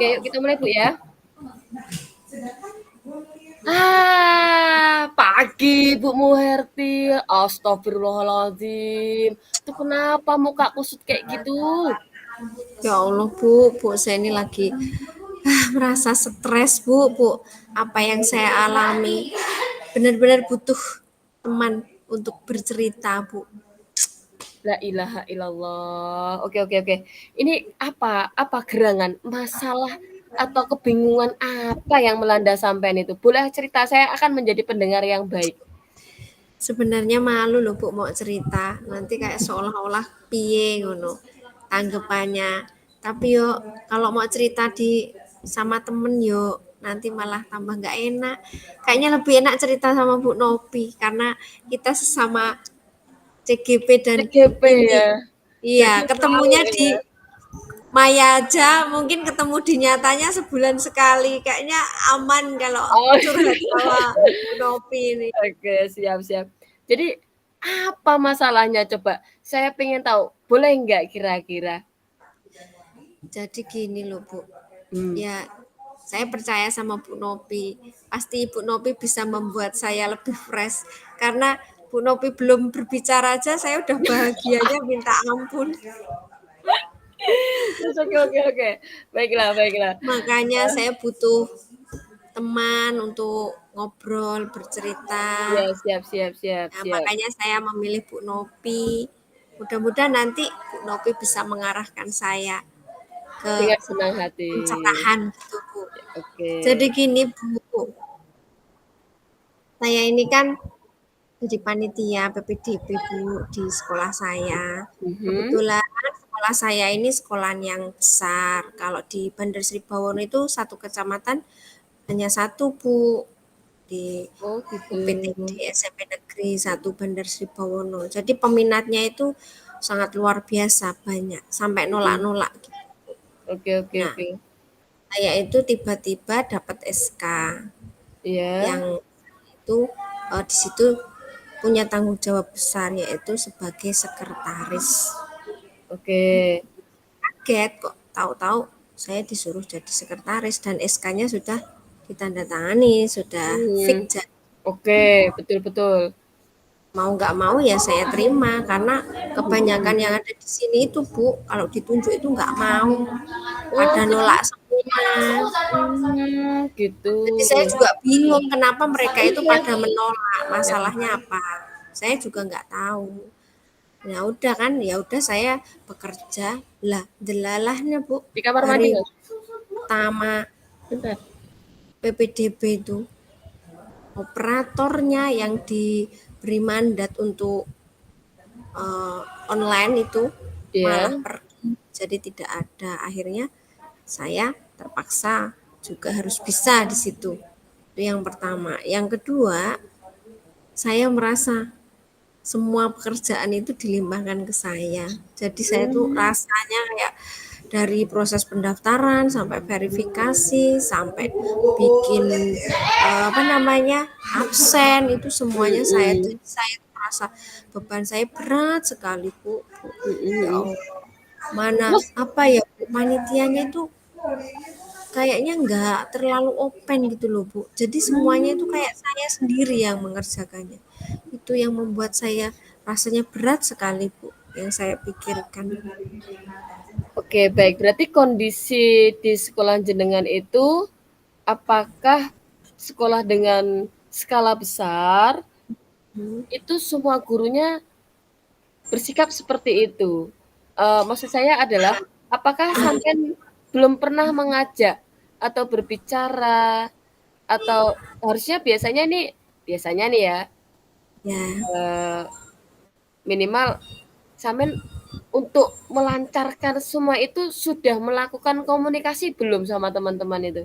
Oke, yuk kita mulai Bu ya. Pagi Bu Muherti. Astagfirullahaladzim. Itu kenapa muka kusut kayak gitu? Ya Allah Bu, saya ini lagi merasa stres Bu. Apa yang saya alami benar-benar butuh teman untuk bercerita Bu. La ilaha illallah. Oke, oke, oke. Ini apa? Apa gerangan? Masalah atau kebingungan apa yang melanda sampean itu? Boleh cerita, saya akan menjadi pendengar yang baik. Sebenarnya malu loh Bu mau cerita, nanti kayak seolah-olah piye ngono tanggapannya. Tapi yo kalau mau cerita di sama temen yo nanti malah tambah nggak enak. Kayaknya lebih enak cerita sama Bu Nopi karena kita sesama CGP dan CGP ini. ya. Jadi Iya, tahu ketemunya ya. di Maya aja, mungkin ketemu di nyatanya sebulan sekali. Kayaknya aman kalau Oh. curhat sama Bu Nopi ini. Oke, siap, siap. Jadi apa masalahnya coba? Saya pengen tahu. Boleh nggak kira-kira? Jadi gini loh Bu, Hmm. ya saya percaya sama Bu Nopi. Pasti Bu Nopi bisa membuat saya lebih fresh. Karena Bu Nopi belum berbicara aja saya udah bahagianya minta ampun. Terus oke, oke, oke. Baiklah, baiklah. Makanya saya butuh teman untuk ngobrol, bercerita. Ya, siap, siap, siap, Nah, siap. makanya saya memilih Bu Nopi. Mudah-mudahan nanti Bu Nopi bisa mengarahkan saya ke Dengan senang hati. pencerahan gitu Bu. Oke. Jadi gini Bu, saya ini kan jadi panitia PPDB Bu di sekolah saya. Mhm. Kebetulan sekolah saya ini sekolah yang besar. Kalau di Bandar Sri Bawono itu satu kecamatan hanya satu Bu di Oh, gitu. UPTD SMP Negeri 1 Bandar Sri Bawono. Jadi peminatnya itu sangat luar biasa banyak sampai Mhm. nolak-nolak. Oke, oke, Nah, oke. saya itu tiba-tiba dapat SK Iya. yang itu di situ punya tanggung jawab besar yaitu sebagai sekretaris. Oke. Kaget kok tahu-tahu saya disuruh jadi sekretaris dan SK-nya sudah ditandatangani, sudah fix. Hmm. Oke, betul, betul. Mau nggak mau ya saya terima karena kebanyakan Mhm. yang ada di sini itu Bu kalau ditunjuk itu nggak mau, Oh, pada jadi nolak semua. gitu. Jadi saya juga bingung kenapa mereka itu pada menolak, masalahnya apa? Saya juga nggak tahu. Ya udah kan, ya udah saya bekerja lah, delalahnya Bu Di kamar mandi hari nggak? pertama Bentar. PPDB itu operatornya yang diberi mandat untuk eh, online itu Iya. malah pergi, jadi tidak ada. Akhirnya saya terpaksa juga harus bisa di situ. Itu yang pertama. Yang kedua, saya merasa semua pekerjaan itu dilimpahkan ke saya. Jadi saya tuh Hmm. rasanya kayak dari proses pendaftaran sampai verifikasi sampai bikin apa namanya absen itu semuanya saya. Mhm. Jadi saya merasa beban saya berat sekali Bu. Ya Mhm. Allah, mana Terus apa ya Bu, panitianya itu kayaknya nggak terlalu open gitu loh Bu. Jadi semuanya itu mmm, kayak saya sendiri yang mengerjakannya. Itu yang membuat saya rasanya berat sekali Bu, yang saya pikirkan. oke, baik. Berarti kondisi di sekolah jenengan itu, apakah sekolah dengan skala besar, Hmm. itu semua gurunya bersikap seperti itu? Maksud saya adalah, apakah sampean belum pernah mengajak atau berbicara, atau harusnya biasanya nih ya, Ya, eee, minimal sampean untuk melancarkan semua itu sudah melakukan komunikasi belum sama teman-teman itu?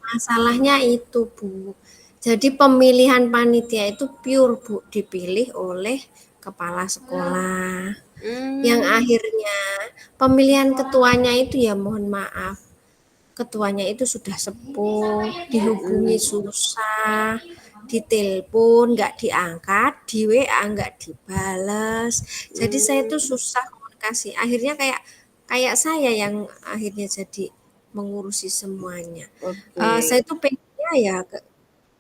masalahnya itu Bu. Jadi pemilihan panitia itu pure Bu, dipilih oleh kepala sekolah. Yang Mmm, akhirnya pemilihan ketuanya itu ya mohon maaf, ketuanya itu sudah sepuh, dihubungi mhm, susah, ditelepon nggak diangkat, di WA nggak dibales. Jadi saya tuh mmm, susah komunikasi. Akhirnya kayak kayak saya yang akhirnya jadi mengurusi semuanya. Oke. Saya tuh pengennya ya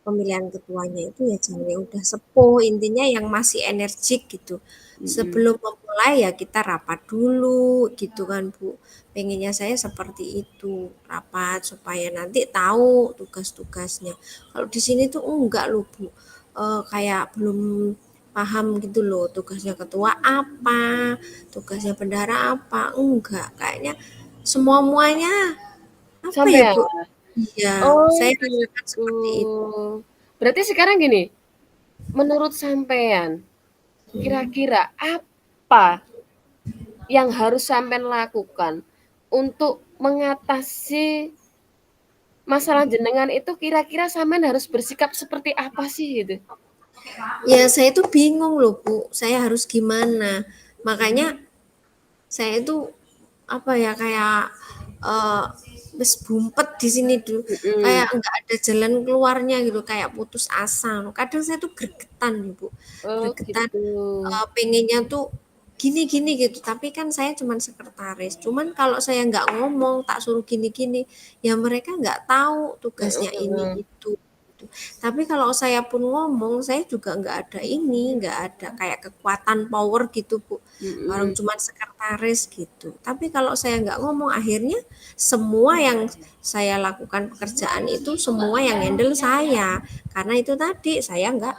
pemilihan ketuanya itu ya jangan yang udah sepuh, intinya yang masih energik gitu. Mhm. Sebelum memulai ya kita rapat dulu gitu kan Bu. Pengennya saya seperti itu, rapat supaya nanti tahu tugas-tugasnya. Kalau di sini tuh enggak loh Bu. Kayak belum paham gitu loh tugasnya ketua apa, tugasnya bendahara apa, enggak. Kayaknya semua-muanya apa ya Sampean? Bu? Iya, Oh saya rasakan gitu. seperti itu. Berarti sekarang gini, menurut sampean, Hmm. kira-kira apa yang harus sampean lakukan untuk mengatasi masalah jenengan itu kira-kira sampean harus bersikap seperti apa sih gitu? Ya saya tuh bingung loh Bu, saya harus gimana. Makanya saya itu apa ya kayak eh wis bumpet di sini dulu, Mhm. kayak nggak ada jalan keluarnya gitu, kayak putus asa. Kadang saya tuh gregetan nih Bu, Oh gregetan gitu. pengennya tuh gini-gini gitu. Tapi kan saya cuman sekretaris. Cuman kalau saya nggak ngomong, tak suruh gini-gini, ya mereka nggak tahu Heeh tugasnya ini heeh. itu. Gitu. Tapi kalau saya pun ngomong, saya juga nggak ada ini, nggak ada kayak kekuatan power gitu Bu. Orang Mhm. cuman sekretaris gitu. Tapi kalau saya nggak ngomong, akhirnya semua yang saya lakukan pekerjaan itu semua yang handle saya. Karena itu tadi saya nggak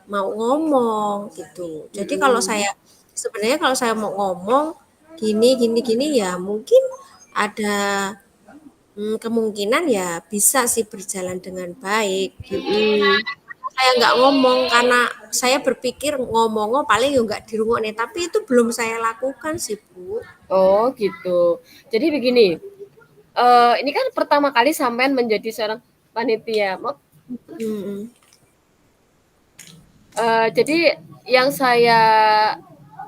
mau ngomong gitu. Jadi kalau Mhm. saya sebenarnya kalau saya mau ngomong gini gini gini ya mungkin ada kemungkinan ya bisa sih berjalan dengan baik gitu. Mhm. Saya nggak ngomong karena saya berpikir ngomong paling ya nggak dirungokne, tapi itu belum saya lakukan sih Bu. Oh gitu. Jadi begini, ini kan pertama kali sampean menjadi seorang panitia. Mhm. Jadi yang saya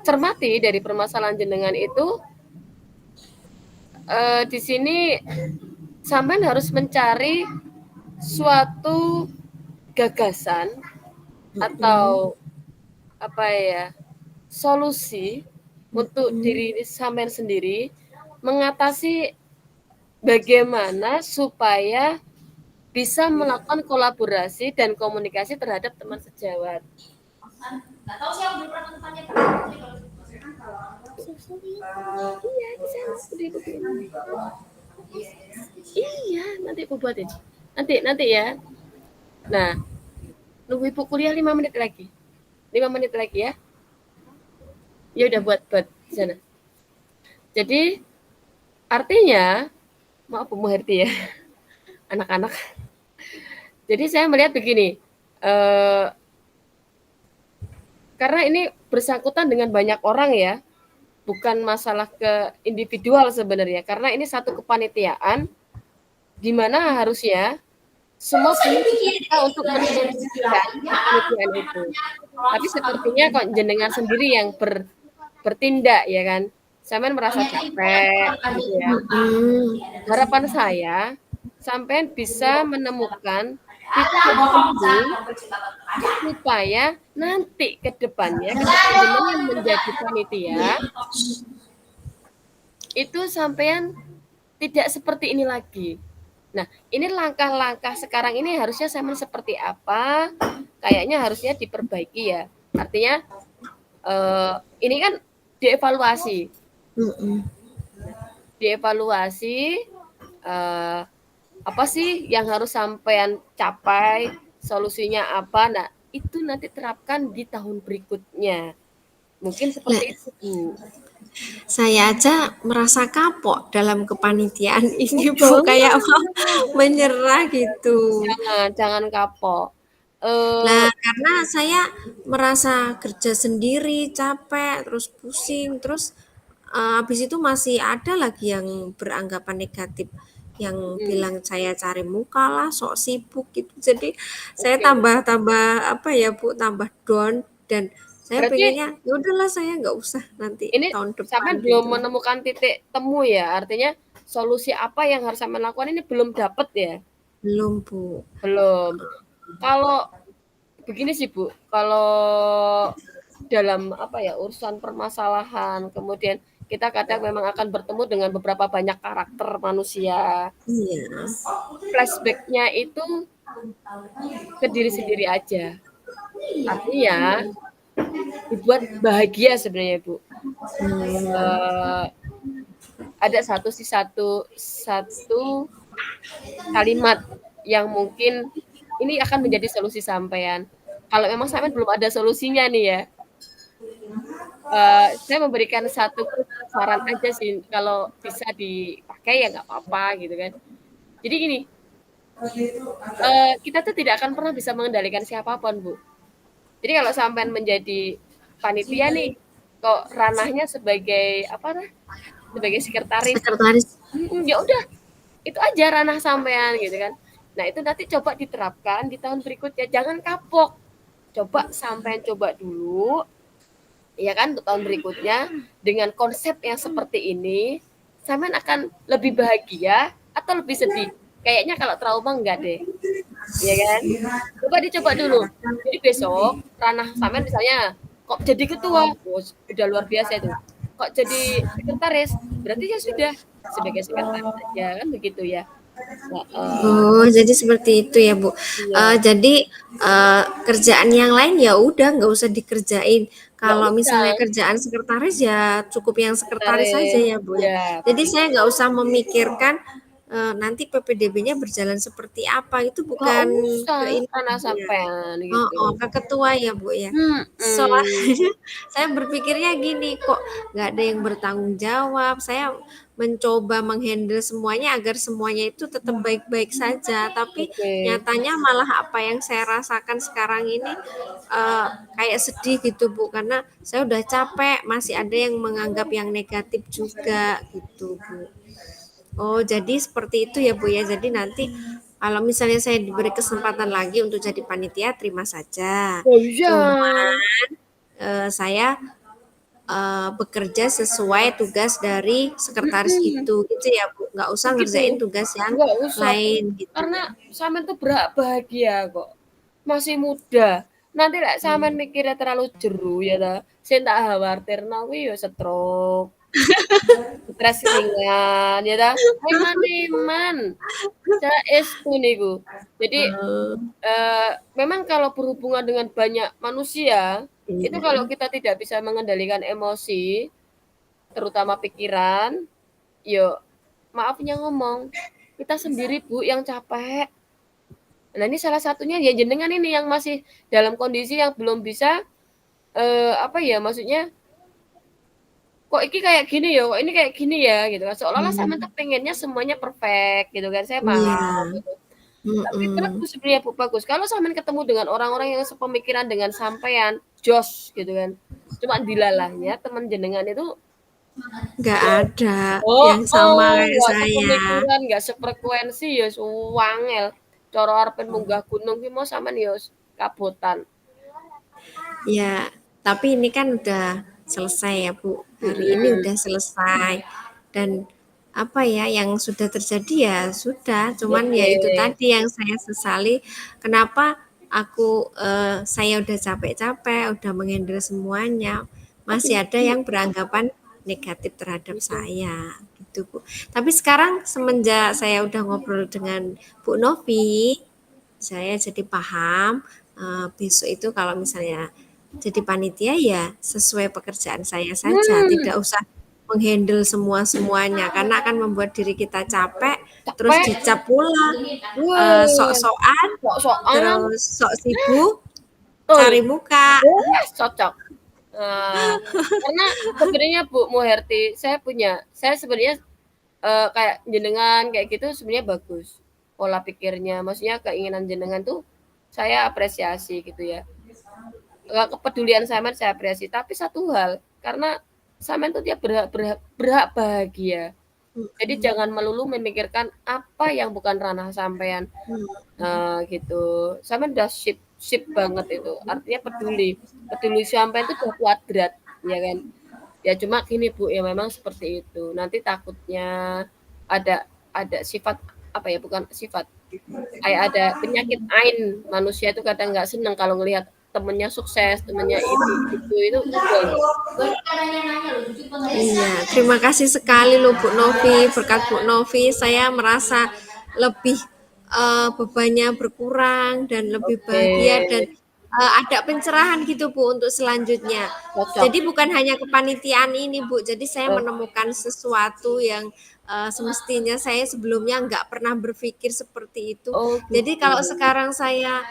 cermati dari permasalahan jenengan itu, di sini sampean harus mencari suatu gagasan Mhm. atau apa ya, solusi untuk Mhm. diri sampean sendiri mengatasi bagaimana supaya bisa melakukan kolaborasi dan komunikasi terhadap teman sejawat. Iya, di sana di ini. Iya, nanti aku buatin. Nanti ya. Nah, nunggu ibu kuliah 5 menit lagi. 5 menit lagi ya. Ya udah buat di sana. Jadi artinya, maaf Bu Herti ya, anak-anak. Jadi saya melihat begini, eh, karena ini bersangkutan dengan banyak orang ya, bukan masalah ke individual sebenarnya, karena ini satu kepanitiaan di mana harusnya semua punya cita-cita untuk meneruskan kepanitiaan itu. Tapi sepertinya kok jenengan sendiri yang bertindak ya kan. Sampean merasa capek gitu ya. Mhm. Harapan saya sampean bisa menemukan titik temu supaya nanti ke depannya ketika jenengan menjadi panitia itu sampean tidak seperti ini lagi. Nah, ini langkah-langkah sekarang ini harusnya sampean seperti apa? Kayaknya harusnya diperbaiki ya. Artinya ini kan dievaluasi, Mhm. dievaluasi eh, apa sih yang harus sampean capai, solusinya apa. Nah, itu nanti terapkan di tahun berikutnya. Mungkin Lah, seperti itu, Bu. saya aja merasa kapok dalam kepanitiaan Oh, ini Bu, kayak mau jangan. menyerah gitu. Jangan kapok. Lah, Eh, karena saya merasa kerja sendiri, capek, terus pusing, terus habis itu masih ada lagi yang beranggapan negatif, yang mm, bilang saya cari muka lah, sok sibuk gitu. Jadi saya oke. tambah-tambah apa ya Bu, tambah down dan saya Berarti pengennya ya udahlah saya nggak usah nanti ini tahun depan sampean belum gitu. menemukan titik temu ya. Artinya solusi apa yang harus sampean lakukan ini belum dapat ya? Belum Bu. Belum. Kalau begini sih, Bu, kalau dalam apa ya, urusan permasalahan, kemudian kita kadang memang akan bertemu dengan beberapa banyak karakter manusia. Iya. Flashback-nya itu ke diri sendiri aja. Artinya dibuat bahagia sebenarnya, Bu. Eee, ada satu kalimat yang mungkin ini akan menjadi solusi sampean. Kalau memang sampean belum ada solusinya nih ya, saya memberikan satu saran aja sih, kalau bisa dipakai ya nggak apa-apa gitu kan. Jadi gini, kita tuh tidak akan pernah bisa mengendalikan siapa pun, Bu. Jadi kalau sampean menjadi panitia nih, kok ranahnya sebagai apa nah, sebagai sekretaris, Sekretaris. ya udah itu aja ranah sampean gitu kan. Nah, itu nanti coba diterapkan di tahun berikutnya, jangan kapok. Coba sampean coba dulu, ya kan, untuk tahun berikutnya dengan konsep yang seperti ini, sampean akan lebih bahagia atau lebih sedih? Kayaknya kalau trauma enggak deh, ya kan? Coba dicoba dulu. Jadi besok ranah sampean misalnya kok jadi ketua, oh, udah luar biasa itu. Kok jadi sekretaris, berarti ya sudah sebagai sekretaris aja kan begitu ya. Heeh, Oh, jadi seperti itu ya, Bu. iya, Jadi, kerjaan yang lain ya udah nggak usah dikerjain. nggak Kalau usah misalnya kerjaan sekretaris ya cukup yang sekretaris saja sekretaris, ya, Bu, ya. ya Jadi begitu. saya nggak usah memikirkan, nanti PPDB-nya berjalan seperti apa, itu Nggak bukan usah ke ini, ranah Bu, ya. sampean gitu. Heeh, ke ketua ya, Bu, ya. Soalnya Mhm, saya berpikirnya gini, kok nggak ada yang bertanggung jawab. Saya mencoba menghandle semuanya agar semuanya itu tetap baik-baik saja. Tapi oke. nyatanya malah apa yang saya rasakan sekarang ini eh, kayak sedih gitu, Bu, karena saya udah capek, masih ada yang menganggap yang negatif juga gitu, Bu. Oh, jadi seperti itu ya, Bu, ya. Jadi nanti kalau misalnya saya diberi kesempatan lagi untuk jadi panitia, terima saja. Oh iya, Cuma saya bekerja sesuai tugas dari sekretaris mhm, itu gitu ya, Bu, nggak usah begitu. ngerjain tugas yang Nggak usah, lain gitu, karena Bu. sampean tuh bahagia kok, masih muda. Nanti lek sampean Hmm. mikirnya terlalu jeru ya ta, sing tak khawatirno kuwi ya stroke, stres ringan ya ta, eman-eman, saestu niku. Jadi, Eh, memang kalau berhubungan dengan banyak manusia, itu iya, kalau kita tidak bisa mengendalikan emosi, terutama pikiran, yo maafnya ngomong, kita sendiri Bu yang capek. Nah ini salah satunya ya jenengan ini yang masih dalam kondisi yang belum bisa, apa ya, maksudnya, "Kok iki kayak gini ya? Kok ini kayak gini ya?" Gitu kan. Seolah-olah sampean tuh hmm, pengennya semuanya perfect gitu kan, saya iya, paham gitu. Tapi mhm, bagus sebenarnya Bu, bagus. Kalau sampean ketemu dengan orang-orang yang sepemikiran dengan sampean, jos gitu kan. Cuma dilalahnya teman jenengan itu nggak ada yang sama heeh, kayak nggak saya. sepemikiran, nggak sefrekuensi ya wangel. Cara arepen munggah gunung ki mau sampean ya kabotan. Ya, tapi ini kan udah selesai ya, Bu. Hari ini Mhm, udah selesai. Dan apa ya, yang sudah terjadi ya sudah. Cuman ya oke. itu tadi yang saya sesali. Kenapa saya udah capek-capek, udah menghandle semuanya, Oh masih ada gitu, yang beranggapan negatif terhadap gitu. saya, gitu, Bu. Tapi sekarang semenjak saya udah ngobrol dengan Bu Novi, saya jadi paham besok itu kalau misalnya jadi panitia ya sesuai pekerjaan saya saja, Hmm, tidak usah menghandle semua-semuanya karena akan membuat diri kita capek, terus capek. dicap pula Weh, sok-sokan, sok-sokan. terus sok sibuk, Betul. cari muka. Cocok. Karena sebenarnya Bu Muherti, saya sebenarnya, kayak jenengan kayak gitu sebenarnya bagus, pola pikirnya. Maksudnya keinginan jenengan tuh saya apresiasi gitu ya. Kepedulian sampean saya apresiasi, tapi satu hal, karena sampean tuh dia berhak berhak berhak bahagia. Jadi Mm-mm. jangan melulu memikirkan apa yang bukan ranah sampean. Gitu. Sampean udah sip sip banget itu, artinya peduli. Peduli sampean itu udah kuadrat, ya kan. Ya cuma gini Bu, ya memang seperti itu. Nanti takutnya ada sifat apa ya, bukan sifat, kayak ada penyakit ain, manusia itu kadang nggak seneng kalau ngelihat temennya sukses, temennya ini itu enggak. Iya, terima kasih sekali loh Bu Novi. Berkat Bu Novi, saya merasa lebih bebannya berkurang dan lebih Oke, bahagia dan ada pencerahan gitu Bu untuk selanjutnya. cocok. Jadi bukan hanya kepanitiaan ini Bu, jadi saya Eh, menemukan sesuatu yang semestinya saya sebelumnya nggak pernah berpikir seperti itu. oh Jadi gitu. kalau sekarang saya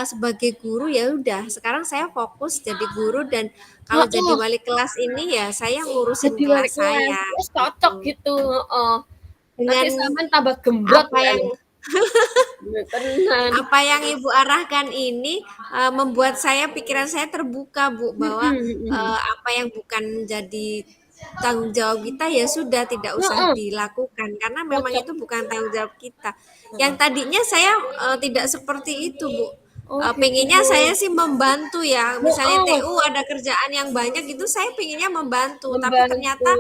sebagai guru ya udah, sekarang saya fokus jadi guru dan kalau jadi Heeh, wali kelas ini ya saya ngurusin jadi wali kelas kelas, saya terus cocok gitu. gitu, heeh. Nanti Dengan sampean tambah gembrot apa yang anu, tenan. apa yang Ibu arahkan ini membuat saya pikiran saya terbuka Bu bahwa Mhm mhm. apa yang bukan jadi tanggung jawab kita ya sudah tidak usah Heeh, dilakukan karena memang cocok. itu bukan tanggung jawab kita. Yang Heeh. tadinya saya tidak seperti itu Bu. Oh gitu. Pengennya saya sih membantu ya, misalnya Heeh, TU ada kerjaan yang banyak itu saya pengennya membantu, tapi membantu. ternyata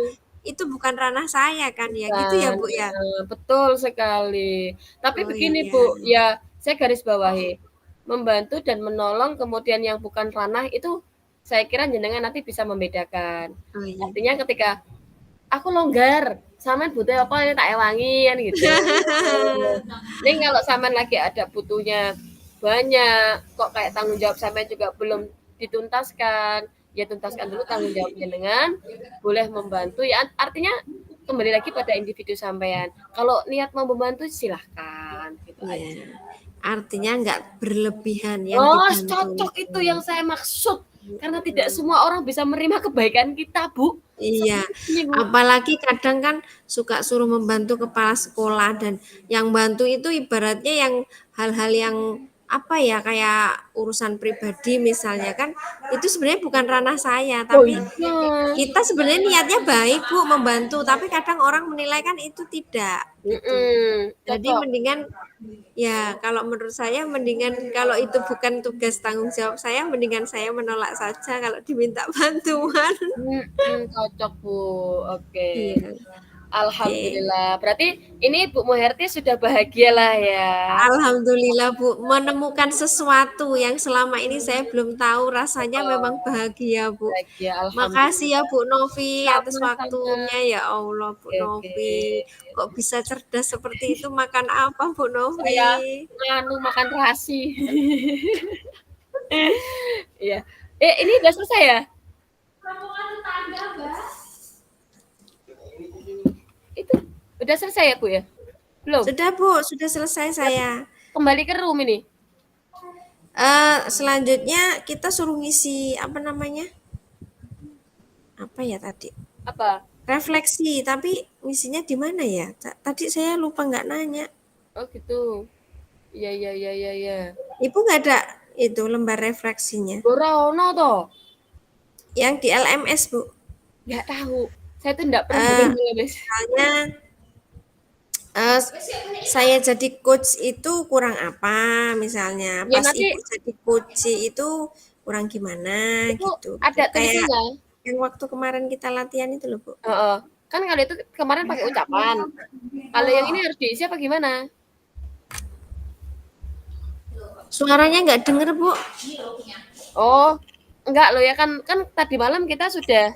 itu bukan ranah saya kan ya, gitu ya Bukan, Bu ya? betul sekali. Tapi Oh begini iya, Bu, ya saya garis bawahi, membantu dan menolong kemudian yang bukan ranah itu saya kira jenengan nanti bisa membedakan. oh iya. Artinya ketika aku longgar, sampean butuh apa ini tak ewangi kan gitu. Ning kalau sampean lagi ada butuhnya banyak, kok kayak tanggung jawab sampean juga belum dituntaskan, ya tuntaskan dulu tanggung jawab jenengan, boleh membantu ya artinya kembali lagi pada individu sampean. Kalau niat mau membantu silahkan, gitu Ya, aja. artinya nggak berlebihan yang Oh, dibantu cocok itu. itu yang saya maksud. Karena tidak semua orang bisa menerima kebaikan kita, Bu. Iya, Seperti ini, Bu. apalagi kadang kan suka suruh membantu kepala sekolah dan yang bantu itu ibaratnya yang hal-hal yang apa ya kayak urusan pribadi misalnya kan itu sebenarnya bukan ranah saya Oh tapi iya. kita sebenarnya niatnya baik Bu membantu tapi kadang orang menilai kan itu tidak gitu. Jadi Cocok. mendingan ya kalau menurut saya mendingan kalau itu bukan tugas tanggung jawab saya mendingan saya menolak saja kalau diminta bantuan. Cocok, Bu. Oke. Iya, oke. Alhamdulillah. Berarti ini Bu Muherti sudah bahagia lah ya. Alhamdulillah Bu, menemukan sesuatu yang selama ini saya belum tahu rasanya Heeh, memang bahagia Bu. bahagia, Makasih ya alhamdulillah. Bu Novi atas Sama-sama. waktunya ya Allah Bu Oke, oke. Novi. Kok bisa cerdas seperti itu makan apa Bu Novi? Saya nganu makan terasi. Iya. Ini udah selesai ya? Itu udah selesai ya, Bu ya? Belum? Sudah Bu, sudah selesai Berarti saya. kembali ke room ini. Selanjutnya kita suruh ngisi apa namanya? Apa ya tadi? Apa? Refleksi, tapi ngisinya di mana ya? Tadi saya lupa nggak nanya. Oh gitu. Iya, iya, iya, iya, iya. Ibu nggak ada itu lembar refleksinya. Ora ono toh? Yang di LMS, Bu. Nggak tahu. Saya tuh nggak pernah Eh, bukan nulis. misalnya eh, saya jadi coach itu kurang apa misalnya. Ya Pas nanti Ibu jadi coach itu kurang gimana itu gitu gitu. ada Kayak tulisannya. yang waktu kemarin kita latihan itu loh, Bu. Heeh. Kan kalau itu kemarin pakai ucapan. Kalau yang ini harus diisi apa gimana? Suaranya nggak denger, Bu. Oh, enggak loh ya kan tadi malam kita sudah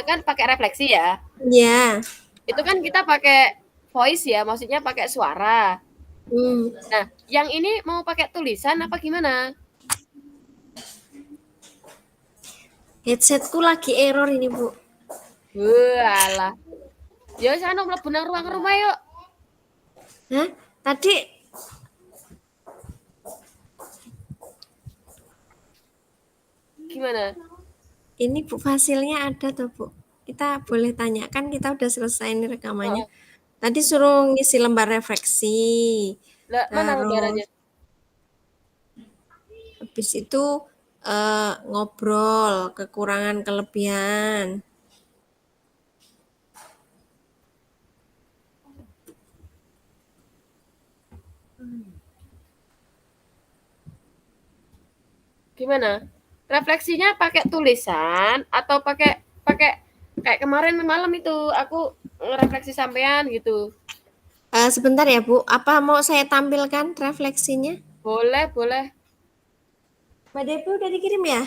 kan pakai refleksi ya. Ya. Itu kan kita pakai voice ya, maksudnya pakai suara. Hmm. Nah, yang ini mau pakai tulisan apa gimana? Headsetku lagi error ini, Bu. Walah. Ya sana mlebu nang ruang rumah yuk. Hah? Tadi Gimana? ini Bu fasilnya ada tuh, Bu. Kita boleh tanyakan kita udah selesai ini rekamannya. Heeh. Tadi suruh ngisi lembar refleksi. Lah, mana Terus lembarannya? habis itu ngobrol kekurangan kelebihan. Gimana? Refleksinya pakai tulisan atau pakai pakai kayak kemarin malam itu aku refleksi sampean gitu. Sebentar ya Bu, apa mau saya tampilkan refleksinya? Boleh, boleh. DP udah dikirim ya?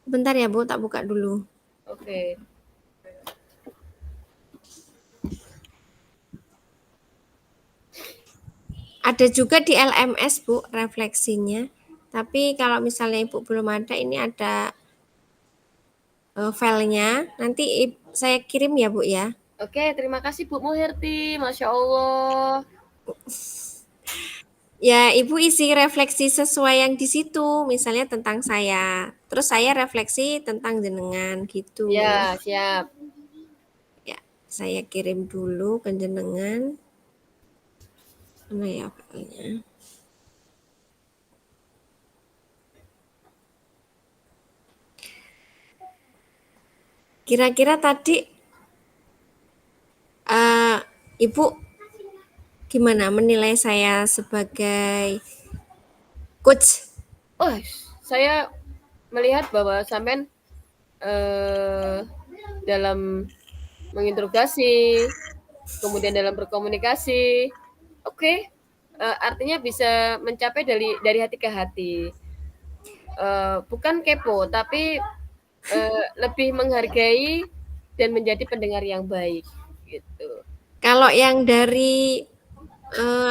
Bentar ya Bu, tak buka dulu. Oke. Ada juga di LMS Bu refleksinya. Tapi kalau misalnya Ibu belum ada, ini ada filenya. Nanti saya kirim ya Bu ya. Oke, terima kasih Bu Muherti. Masya Allah. Ya, Ibu isi refleksi sesuai yang di situ, misalnya tentang saya. Terus saya refleksi tentang jenengan gitu. Ya, siap. Ya, saya kirim dulu ke jenengan. Mana ya filenya? Kira-kira tadi Ibu gimana menilai saya sebagai coach? Oh, saya melihat bahwa sampean dalam menginterogasi, kemudian dalam berkomunikasi, oke, artinya bisa mencapai dari hati ke hati. Bukan kepo, tapi lebih menghargai dan menjadi pendengar yang baik, gitu. Kalau yang dari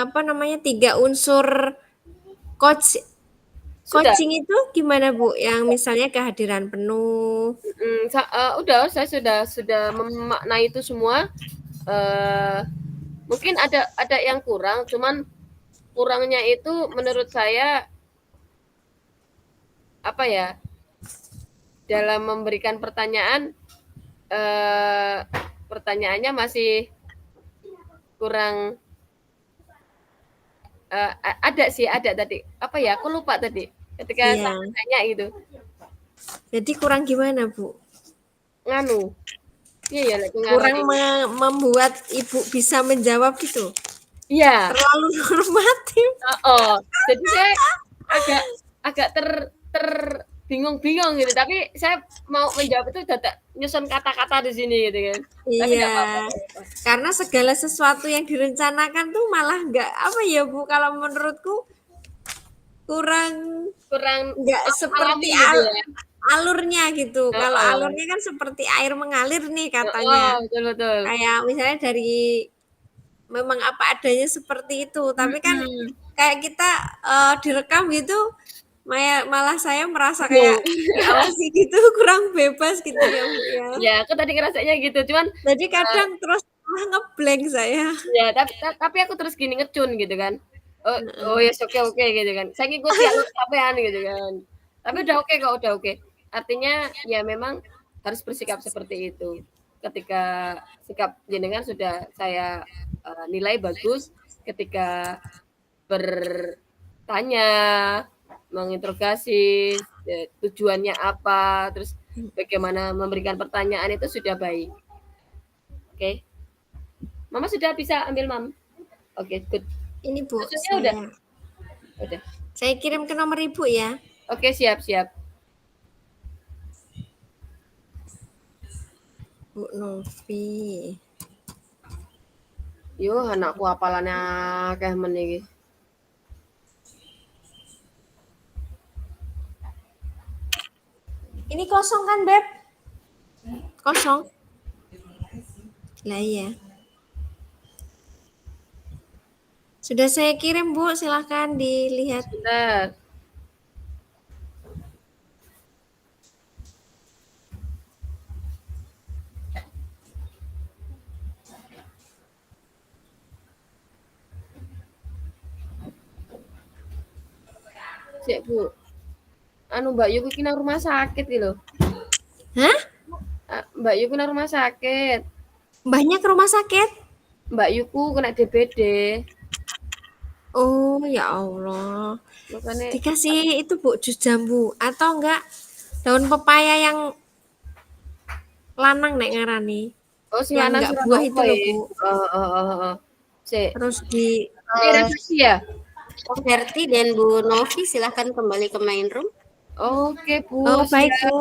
apa namanya 3 unsur coach Sudah, coaching itu gimana Bu? Yang misalnya kehadiran penuh. udah saya sudah memaknai itu semua. Mungkin ada yang kurang, cuman kurangnya itu menurut saya apa ya? Dalam memberikan pertanyaan, pertanyaannya masih kurang. Ada sih, ada tadi. Apa ya? Aku lupa tadi. Ketika Iya. saya tanya gitu, Jadi kurang gimana Bu? nganu, iya ya, lagi Kurang ngarani. membuat Ibu bisa menjawab gitu. Iya, Terlalu normatif. oh. Jadi saya agak agak bingung-bingung gitu. Tapi saya mau menjawab itu dadak nyusun kata-kata di sini gitu kan. Tapi nggak apa-apa. Iya. Karena segala sesuatu yang direncanakan tuh malah nggak apa ya Bu, kalau menurutku kurang Kurang nggak seperti alami gitu ya. alurnya gitu. Kalau Heeh. alurnya kan seperti air mengalir nih Heeh, katanya. betul betul. Kayak misalnya dari memang apa adanya seperti itu. Tapi kan Mhm. kayak kita direkam gitu, malah saya merasa kayak Bingung. diawasi gitu, kurang bebas gitu ya Bu ya. Ya, aku tadi ngerasanya gitu. Cuman Jadi kadang terus malah ngeblank saya. ya, tapi aku terus gini ngecun gitu kan. Oh, oh Heeh. yes, oke oke gitu kan. Saya ngikuti alur sampean gitu kan. Tapi udah oke kok, udah oke. Artinya ya memang harus bersikap seperti itu. Ketika sikap jenengan sudah saya nilai bagus, ketika bertanya, menginterogasi, tujuannya apa, terus bagaimana memberikan pertanyaan itu sudah baik. Oke. Mama sudah bisa ambil mam. Oke, good. Ini Bu, Susunya udah? saya Udah. saya kirim ke nomor Ibu ya. Oke, siap siap. Bu Novi. Yo, anakku hafalannya akeh men iki. Ini kosong kan, Beb? Kosong. Lah iya. Sudah saya kirim, Bu. Silahkan dilihat. Bentar. Sik, Bu. Anu Mbak Yu iki nang rumah sakit iki lho. Hah? Mbak Yu nang rumah sakit. Mbahnya ke rumah sakit? Mbak Yuku kena DBD. Oh, ya Allah. Makanya Dikasih itu, Bu, jus jambu. Atau enggak daun pepaya yang lanang nek ngarani. oh sing Yang lanang enggak sing buah itu apa loh, ya? Bu. Heeh. Sik. Terus di Ini revisi ya? Om Herti dan Bu Novi silahkan kembali ke main room. Oke, Bu. Oh, baik, Siap. Bu.